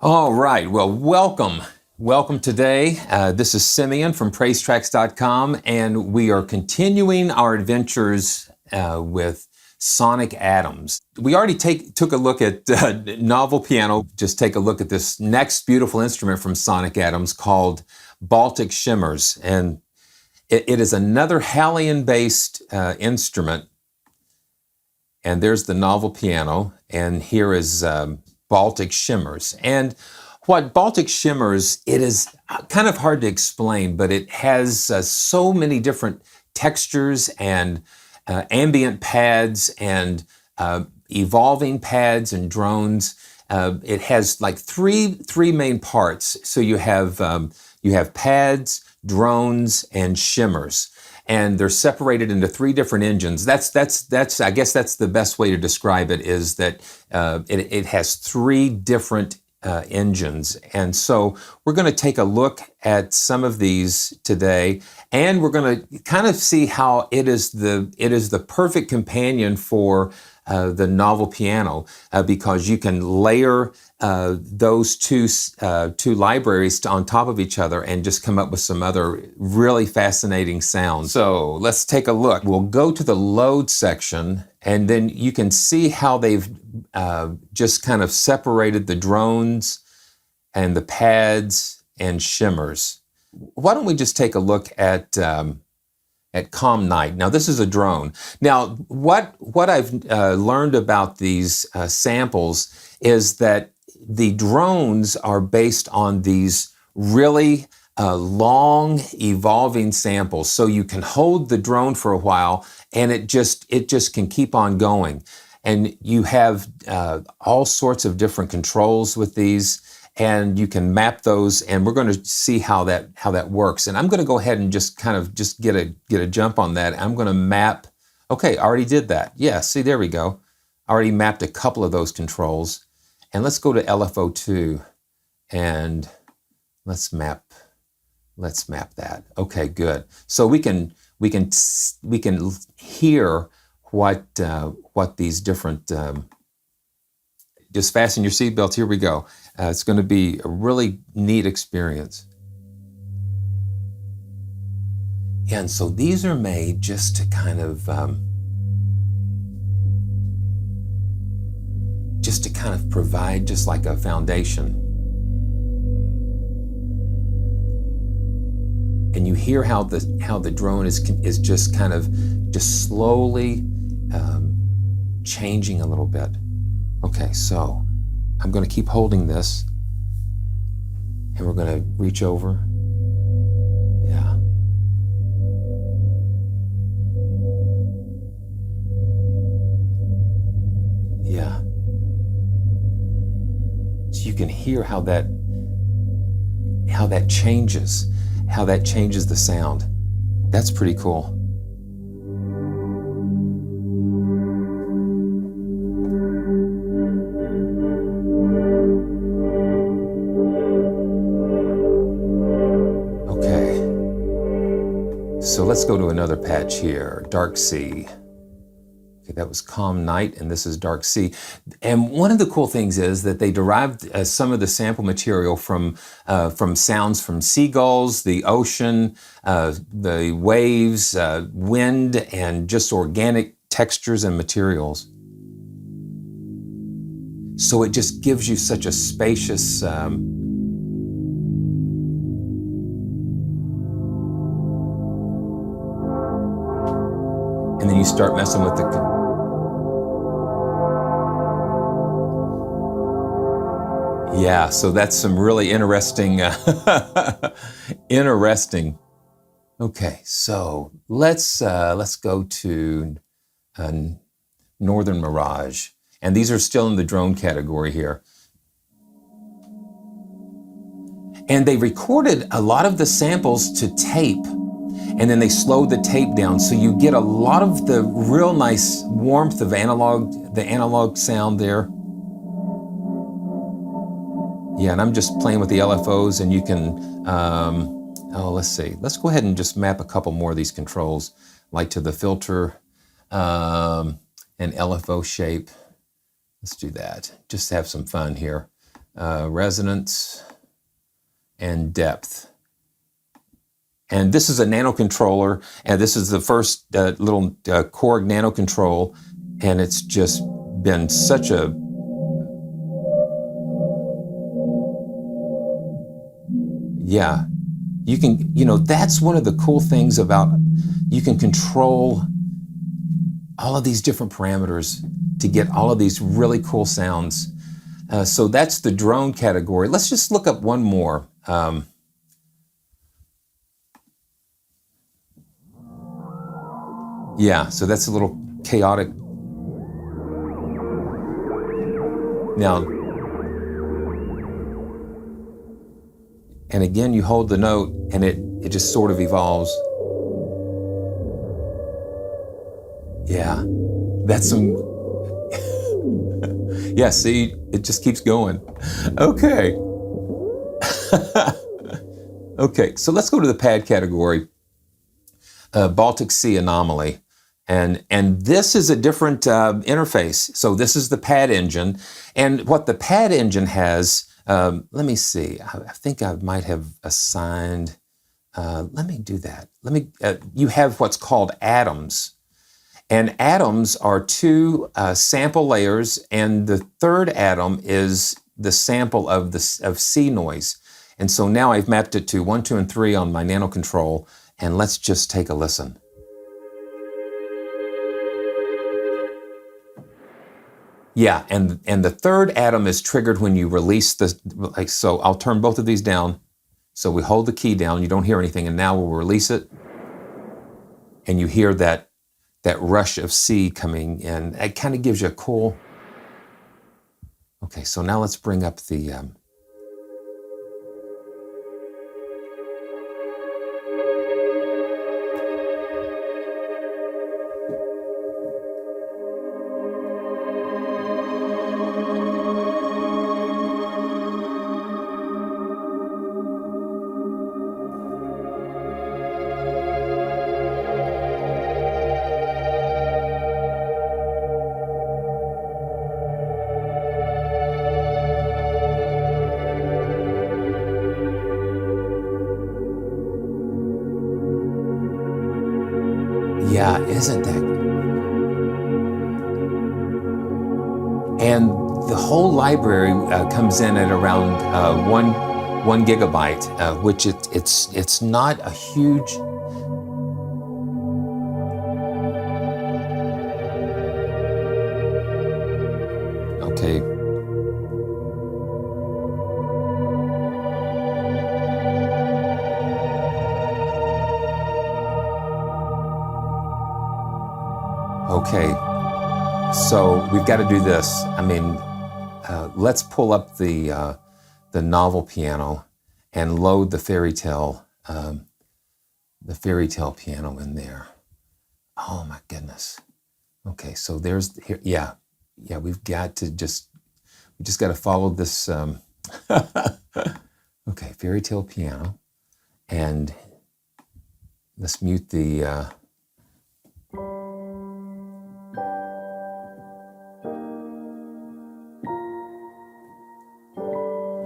All right, well, welcome. Welcome today. This is Simeon from PraiseTracks.com, and we are continuing our adventures with sonic atoms. We already took a look at novel piano. Just take a look at this next beautiful instrument from Sonic Atoms called Baltic Shimmers. And it is another HALion-based instrument. And there's the novel piano, and here is Baltic Shimmers. And what Baltic Shimmers, it is kind of hard to explain, but it has so many different textures and ambient pads and evolving pads and drones. It has like three main parts. So you have pads, drones, and shimmers. And they're separated into three different engines. That's I guess that's the best way to describe it, is that it has three different engines. And so we're going to take a look at some of these today, and we're going to kind of see how it is the perfect companion for the novel piano, because you can layer those two libraries on top of each other and just come up with some other really fascinating sounds. So let's take a look. We'll go to the load section, and then you can see how they've just kind of separated the drones and the pads and shimmers. Why don't we just take a look at Calm Night. Now this is a drone. Now what I've learned about these samples is that the drones are based on these really long evolving samples. So you can hold the drone for a while and it just can keep on going. And you have all sorts of different controls with these, and you can map those, and we're going to see how that works. And I'm going to go ahead and just kind of get a jump on that. I'm going to map. Okay, I already did that. Yeah, see, there we go. I already mapped a couple of those controls. And let's go to LFO2 and let's map that. Okay, good. So we can hear what these different. Just fasten your seatbelts. Here we go. It's going to be a really neat experience. Yeah, and so these are made just to kind of provide just like a foundation. And you hear how the drone is just kind of slowly changing a little bit. Okay, so I'm going to keep holding this, and we're going to reach over. Yeah. Yeah. So you can hear how that changes the sound. That's pretty cool. So let's go to another patch here, Dark Sea. Okay, that was Calm Night, and this is Dark Sea. And one of the cool things is that they derived some of the sample material from sounds from seagulls, the ocean, the waves, wind, and just organic textures and materials. So it just gives you such a spacious and then you start messing with the. Yeah, so that's some really interesting, interesting. Okay, so let's go to Northern Mirage, and these are still in the drone category here. And they recorded a lot of the samples to tape, and then they slowed the tape down, so you get a lot of the real nice warmth of the analog sound there. Yeah, and I'm just playing with the LFOs, and you can, let's see. Let's go ahead and just map a couple more of these controls, like to the filter and LFO shape. Let's do that, just to have some fun here. resonance, and depth. And this is a nano controller, and this is the first little Korg nano control, and it's just been such a yeah. You can, that's one of the cool things about, you can control all of these different parameters to get all of these really cool sounds. So that's the drone category. Let's just look up one more. Yeah, so that's a little chaotic. Now, and again, you hold the note and it just sort of evolves. Yeah, that's some, yeah, see, it just keeps going. Okay. Okay, so let's go to the pad category, Baltic Sea Anomaly. And this is a different interface. So this is the pad engine. And what the pad engine has, let me see, I think I might have assigned, let me do that. You have what's called atoms. And atoms are two sample layers, and the third atom is the sample of sea noise. And so now I've mapped it to 1, 2, and 3 on my nano control, and let's just take a listen. Yeah, and the third atom is triggered when you release so I'll turn both of these down. So we hold the key down, you don't hear anything, and now we'll release it, and you hear that rush of sea coming in. It kind of gives you a cool. Okay, so now let's bring up the. Yeah, isn't that? And the whole library comes in at around one gigabyte, which it's not a huge. Okay. Okay, so we've got to do this. I mean, let's pull up the novel piano and load the fairy tale piano in there. Oh my goodness. Okay, so there's here. Yeah, we've got to we just got to follow this. Okay, fairy tale piano, and let's mute the.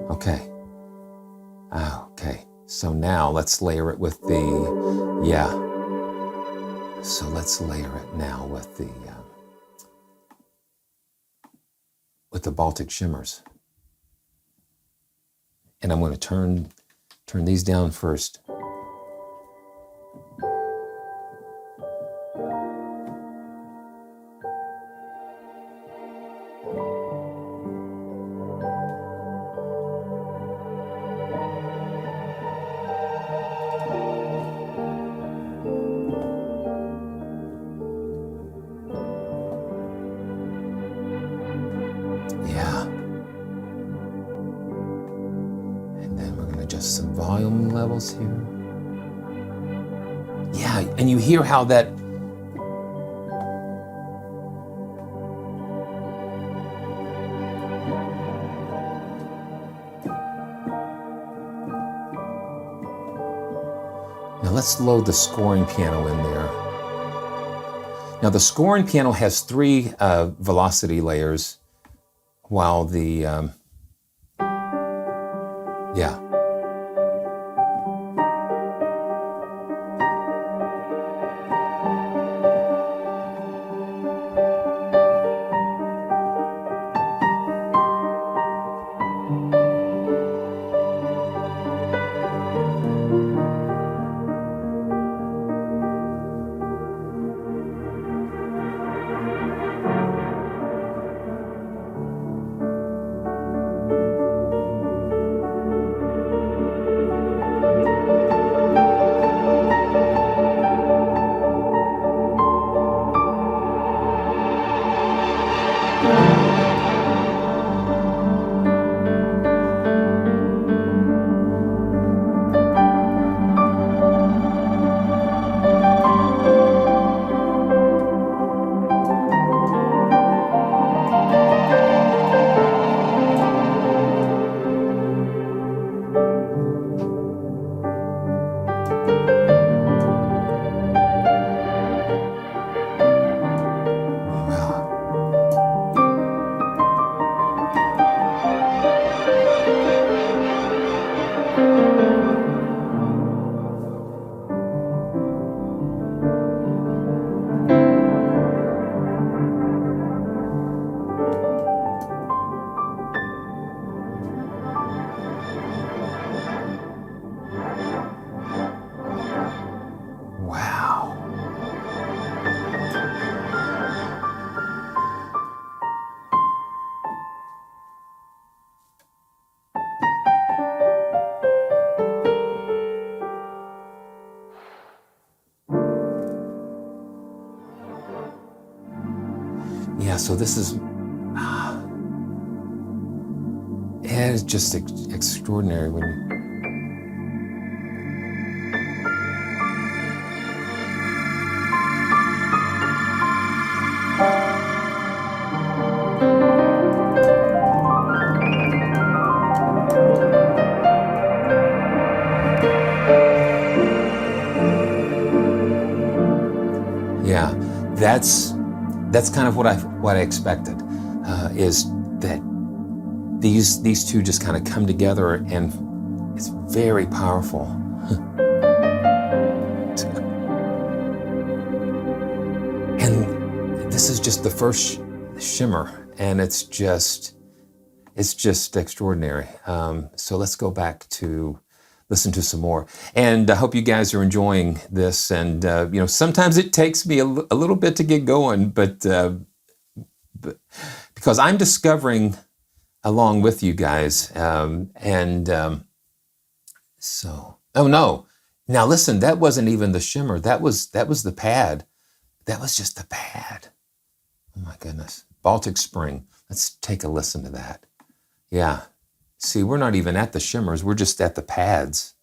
Okay. Okay. So now let's layer it with the, So let's layer it now with the Baltic Shimmers. And I'm going to turn these down first. Some volume levels here. Yeah, and you hear how that. Now let's load the scoring piano in there. Now the scoring piano has 3 velocity layers, while the Yeah. Wow. Yeah, so this is, it is just extraordinary when you, yeah, that's kind of what I expected, is that these two just kind of come together, and it's very powerful. And this is just the first shimmer, and it's just extraordinary. So let's go back to listen to some more. And I hope you guys are enjoying this. And sometimes it takes me a little bit to get going, but because I'm discovering along with you guys. So, oh no. Now listen, that wasn't even the shimmer. That was the pad. That was just the pad. Oh my goodness. Baltic Spring. Let's take a listen to that. Yeah. See, we're not even at the shimmers. We're just at the pads.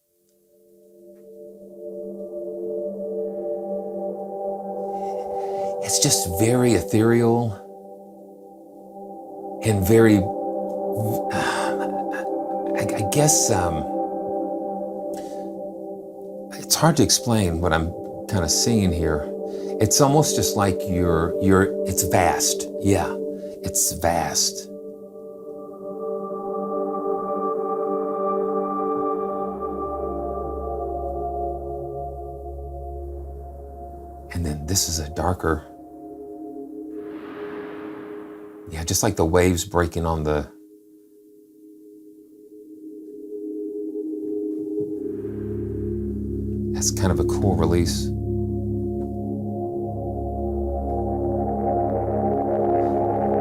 It's just very ethereal and very, I guess, it's hard to explain what I'm kind of seeing here. It's almost just like it's vast. Yeah, it's vast. And then this is a darker, yeah, just like the waves breaking on the, that's kind of a cool release.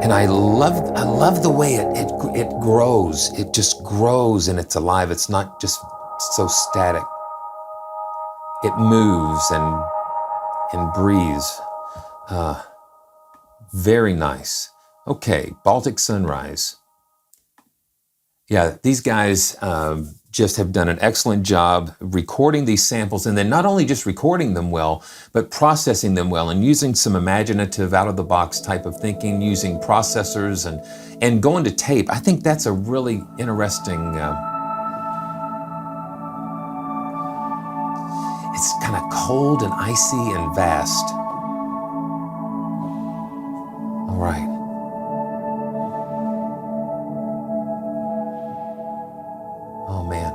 And I love the way it grows. It just grows and it's alive. It's not just so static. It moves and breathes. Very nice. Okay, Baltic Sunrise. Yeah, these guys just have done an excellent job recording these samples, and then not only just recording them well, but processing them well and using some imaginative out-of-the-box type of thinking, using processors and going to tape. I think that's a really interesting, it's kind of cold and icy and vast. All right. Oh man.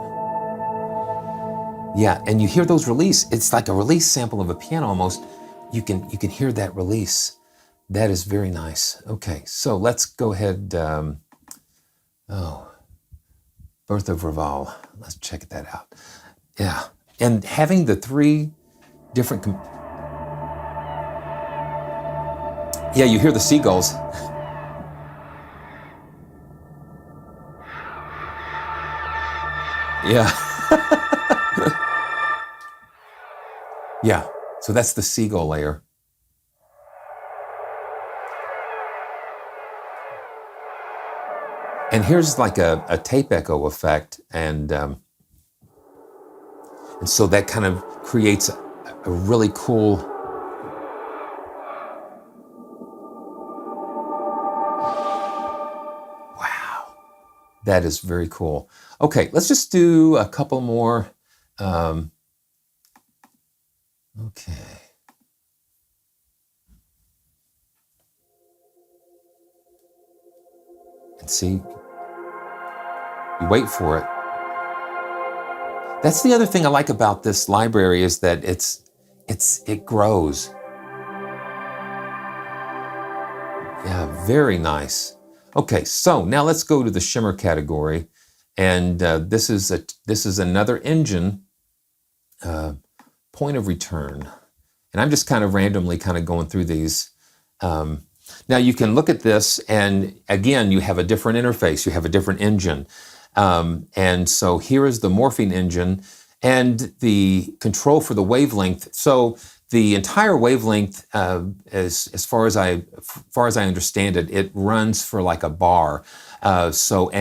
Yeah, and you hear those release. It's like a release sample of a piano almost. You can hear that release. That is very nice. Okay, so let's go ahead. Birth of Raval. Let's check that out. Yeah, and having the three different. Yeah, you hear the seagulls. Yeah. Yeah, so that's the seagull layer. And here's like a tape echo effect, and so that kind of creates a really cool. Wow, that is very cool. Okay, let's just do a couple more. Okay. And see, you wait for it. That's the other thing I like about this library is that it grows. Yeah, very nice. Okay, so now let's go to the shimmer category, and this is another engine point of return, and I'm just kind of randomly kind of going through these. Now you can look at this, and again, you have a different interface, you have a different engine. And so here is the Morphine Engine and the control for the wavelength. So the entire wavelength, as far as I understand it, it runs for like a bar. And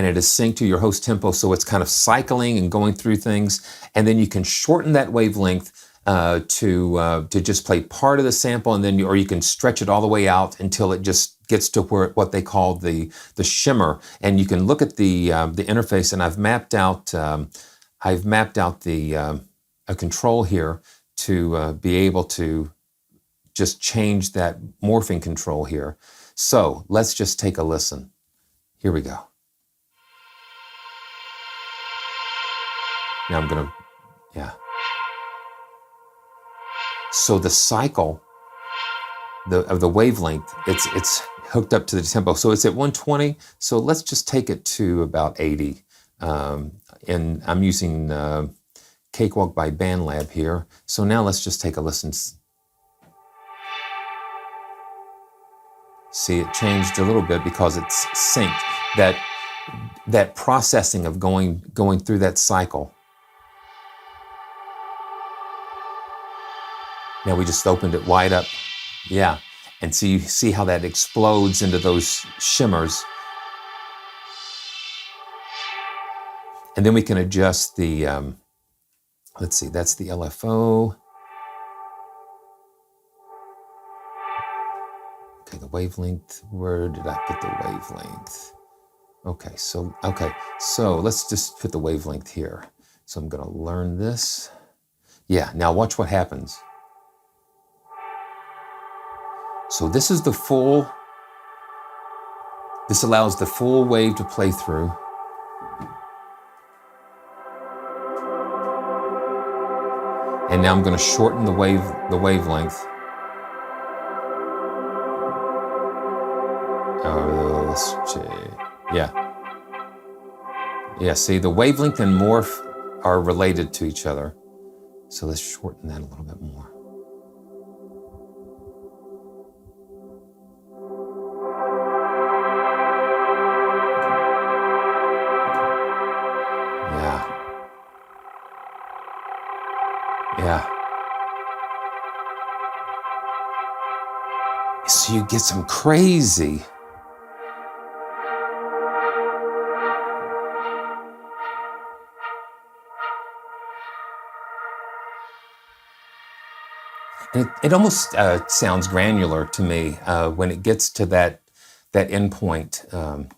it is synced to your host tempo, so it's kind of cycling and going through things. And then you can shorten that wavelength to just play part of the sample, and then or you can stretch it all the way out until it just gets to what they call the shimmer. And you can look at the interface, and I've mapped out a control here to be able to just change that morphing control here. So let's just take a listen. Here we go. Now I'm gonna, yeah. So the cycle of the wavelength, it's hooked up to the tempo. So it's at 120. So let's just take it to about 80. And I'm using Cakewalk by BandLab here. So now let's just take a listen. See, it changed a little bit because it's synced. That processing of going through that cycle. Now we just opened it wide up. Yeah, and so you see how that explodes into those shimmers. And then we can adjust the, let's see, that's the LFO. Okay, the wavelength, where did I put the wavelength? Okay, so let's just put the wavelength here. So I'm gonna learn this. Yeah, now watch what happens. So this is the full, this allows the full wave to play through. And now I'm going to shorten the wavelength. Oh, let's see. Yeah. Yeah, see, the wavelength and morph are related to each other. So let's shorten that a little bit more. Yeah. So you get some crazy. And it almost sounds granular to me when it gets to that endpoint,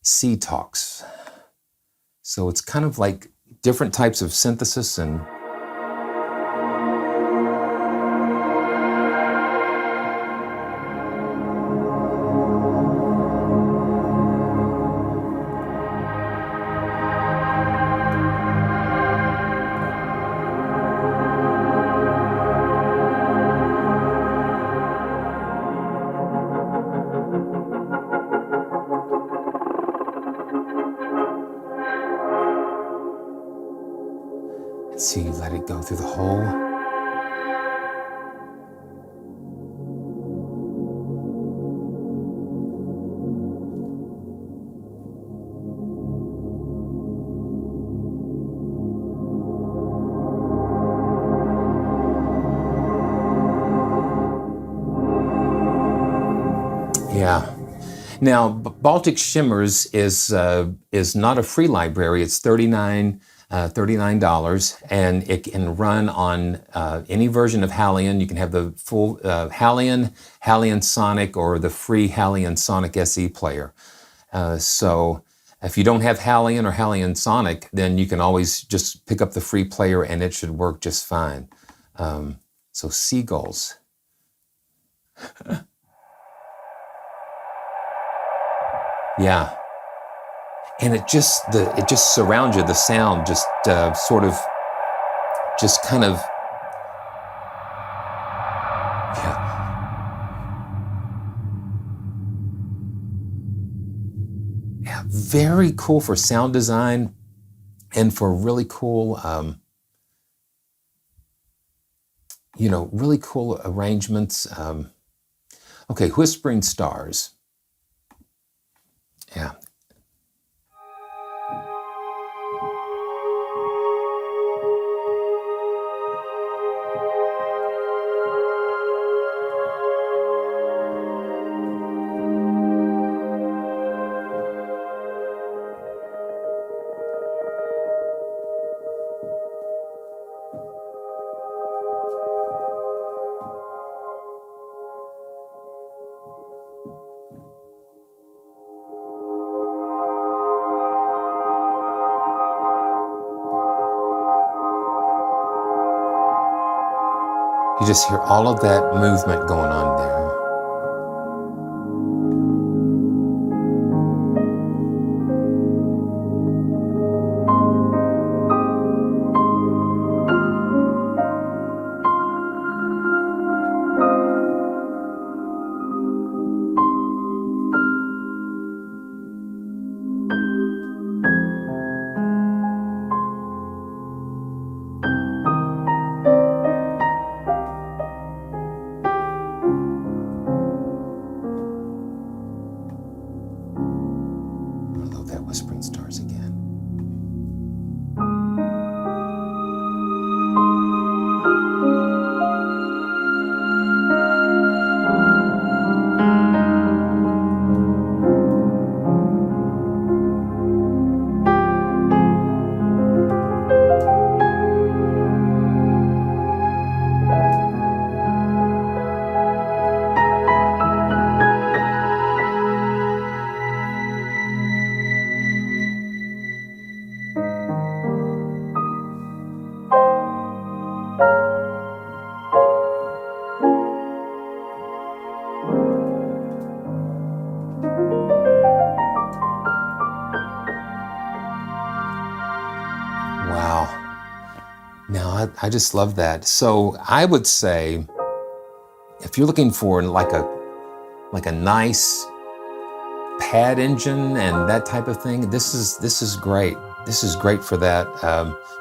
C talks. So it's kind of like different types of synthesis and So you let it go through the hole. Yeah. Now, Baltic Shimmers is not a free library. It's $39, and it can run on any version of HALion. You can have the full HALion, HALion Sonic, or the free HALion Sonic SE player. So if you don't have HALion or HALion Sonic, then you can always just pick up the free player and it should work just fine. So seagulls. Yeah. And it just surrounds you. The sound just sort of, just kind of, yeah, very cool for sound design and for really cool, really cool arrangements. Okay, Whispering Stars. Yeah. You just hear all of that movement going on there. I love that Whispering Stars again. Wow. Now, I just love that. So I would say, if you're looking for like a nice pad engine and that type of thing, this is great. This is great for that,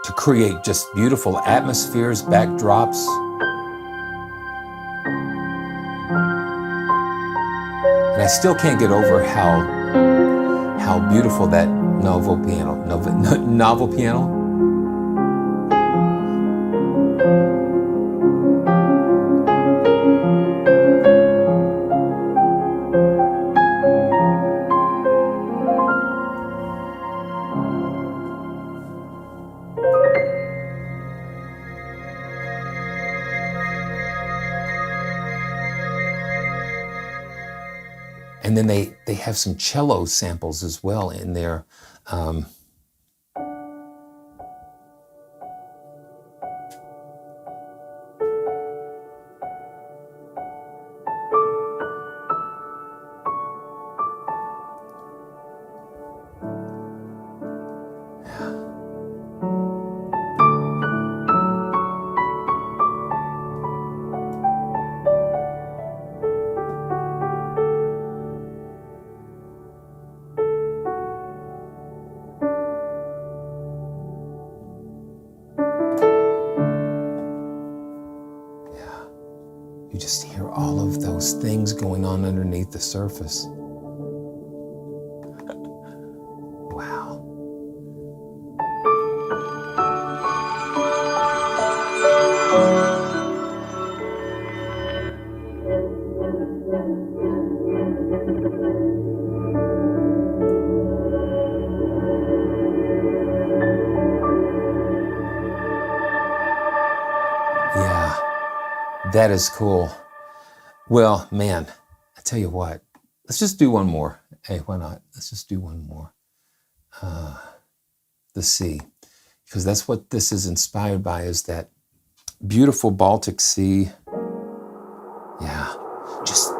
to create just beautiful atmospheres, backdrops. And I still can't get over how beautiful that novel piano. And then they have some cello samples as well in there. all of those things going on underneath the surface. Wow. Yeah, that is cool. Well, man, I tell you what, let's just do one more. Hey, why not? Let's just do one more. The sea, because that's what this is inspired by, is that beautiful Baltic Sea. Yeah, just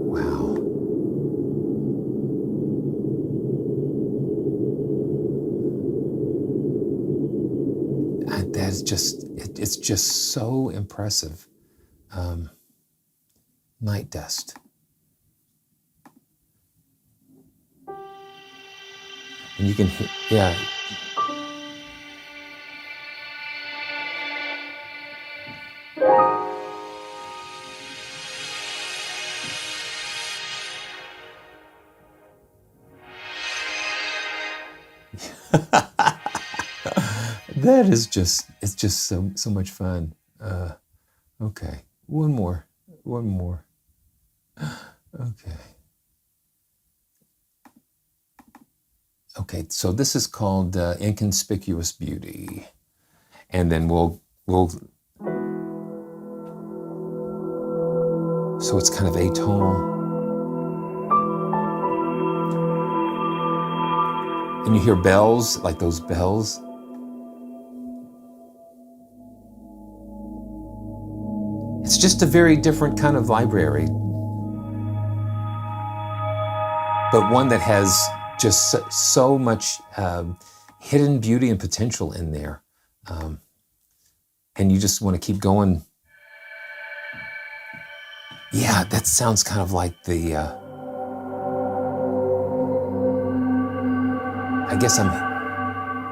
wow. And that's just, it's just so impressive. Night dust. And you can hear, yeah. That is just, it's just so much fun. Okay, one more. Okay, so this is called Inconspicuous Beauty. And then we'll, so it's kind of atonal. And you hear bells, like those bells. It's just a very different kind of library, but one that has just so much hidden beauty and potential in there. And you just want to keep going. Yeah, that sounds kind of like the, I guess I'm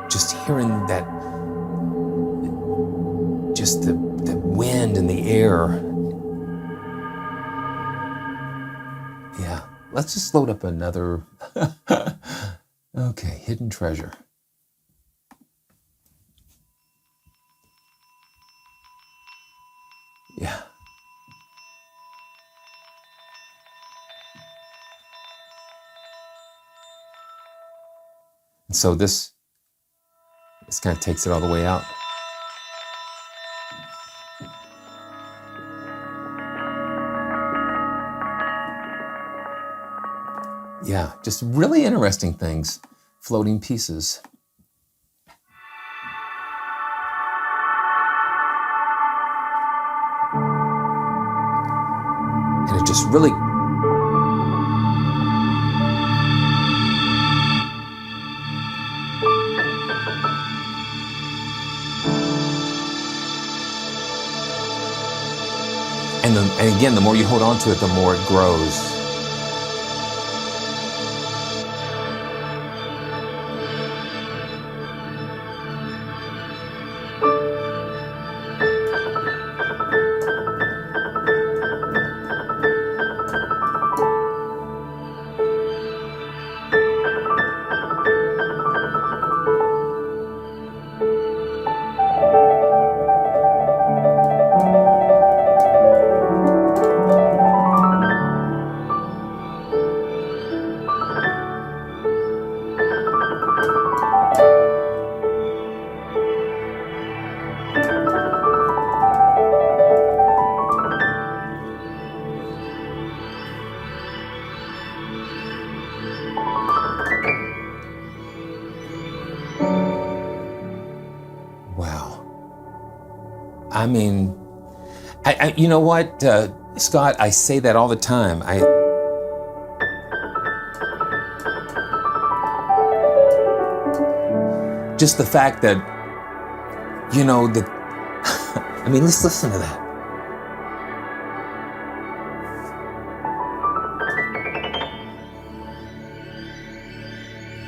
just hearing that, just the wind and the air. Yeah, let's just load up another. Okay, Hidden Treasure. Yeah. And so this kind of takes it all the way out. Yeah, just really interesting things, floating pieces. And it just really, and again, the more you hold on to it, the more it grows. Wow. I mean, you know what, Scott, I say that all the time. Just the fact that, you know, that, I mean, let's listen to that.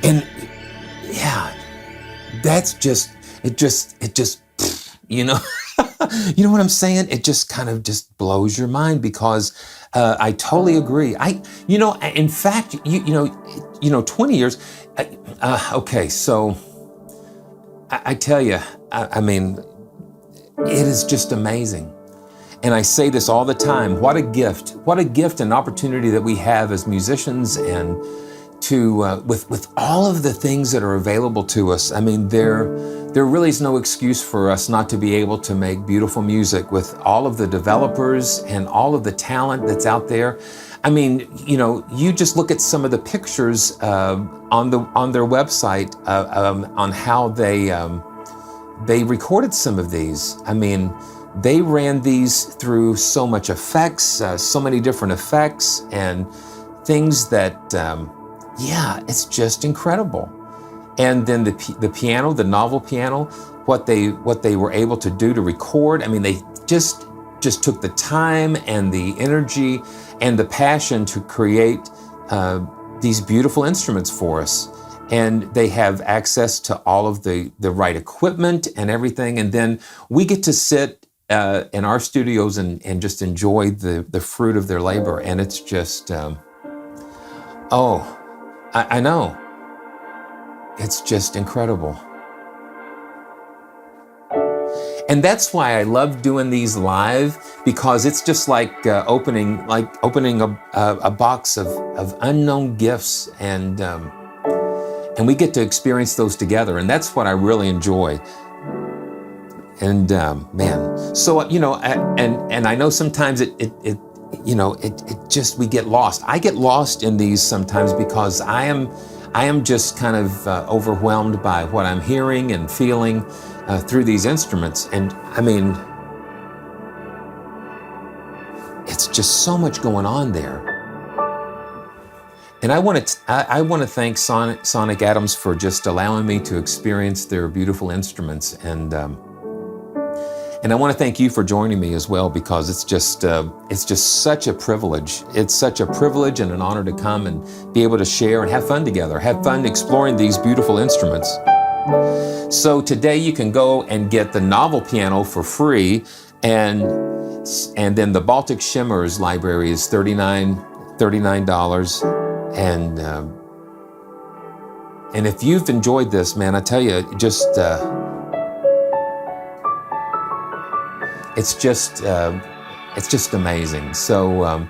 And that's just, it just, you know, you know what I'm saying? It just kind of just blows your mind because I totally agree. In fact, you know, 20 years, okay, so I tell you, I mean, it is just amazing. And I say this all the time, what a gift and opportunity that we have as musicians, and to, with all of the things that are available to us. I mean, there really is no excuse for us not to be able to make beautiful music with all of the developers and all of the talent that's out there. I mean, you know, you just look at some of the pictures on their website on how they recorded some of these. I mean, they ran these through so much effects, so many different effects and things that, yeah, it's just incredible. And then the piano, the novel piano, what they were able to do to record. I mean, they just took the time and the energy and the passion to create these beautiful instruments for us. And they have access to all of the right equipment and everything. And then we get to sit in our studios and just enjoy the fruit of their labor. And it's just, I know. It's just incredible. And that's why I love doing these live, because it's just like opening a box of unknown gifts, and we get to experience those together. And that's what I really enjoy. And man, so, you know, and I know sometimes it just, we get lost. I get lost in these sometimes because I am just kind of overwhelmed by what I'm hearing and feeling through these instruments. And I mean, it's just so much going on there. And I want to thank Sonic Atoms for just allowing me to experience their beautiful instruments. And I want to thank you for joining me as well, because it's just such a privilege. It's such a privilege and an honor to come and be able to share and have fun together, have fun exploring these beautiful instruments. So today you can go and get the novel piano for free, and then the Baltic Shimmers library is $39. And if you've enjoyed this, man, I tell you, it's just amazing. So,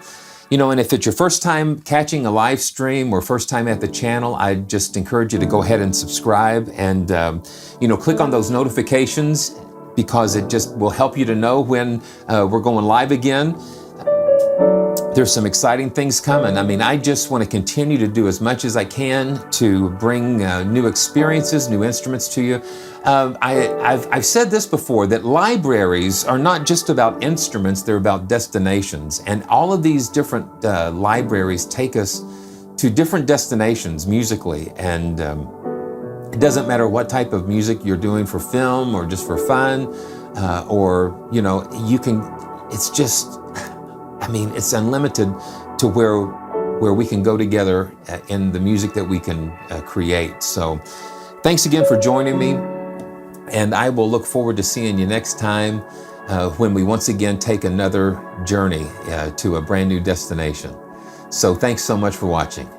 you know, and if it's your first time catching a live stream or first time at the channel, I just encourage you to go ahead and subscribe and, you know, click on those notifications, because it just will help you to know when we're going live again. There's some exciting things coming. I mean, I just want to continue to do as much as I can to bring new experiences, new instruments to you. I've said this before, that libraries are not just about instruments, they're about destinations. And all of these different libraries take us to different destinations musically. And it doesn't matter what type of music you're doing for film or just for fun, or, you know, it's just, I mean, it's unlimited to where we can go together in the music that we can create. So thanks again for joining me. And I will look forward to seeing you next time when we once again take another journey to a brand new destination. So thanks so much for watching.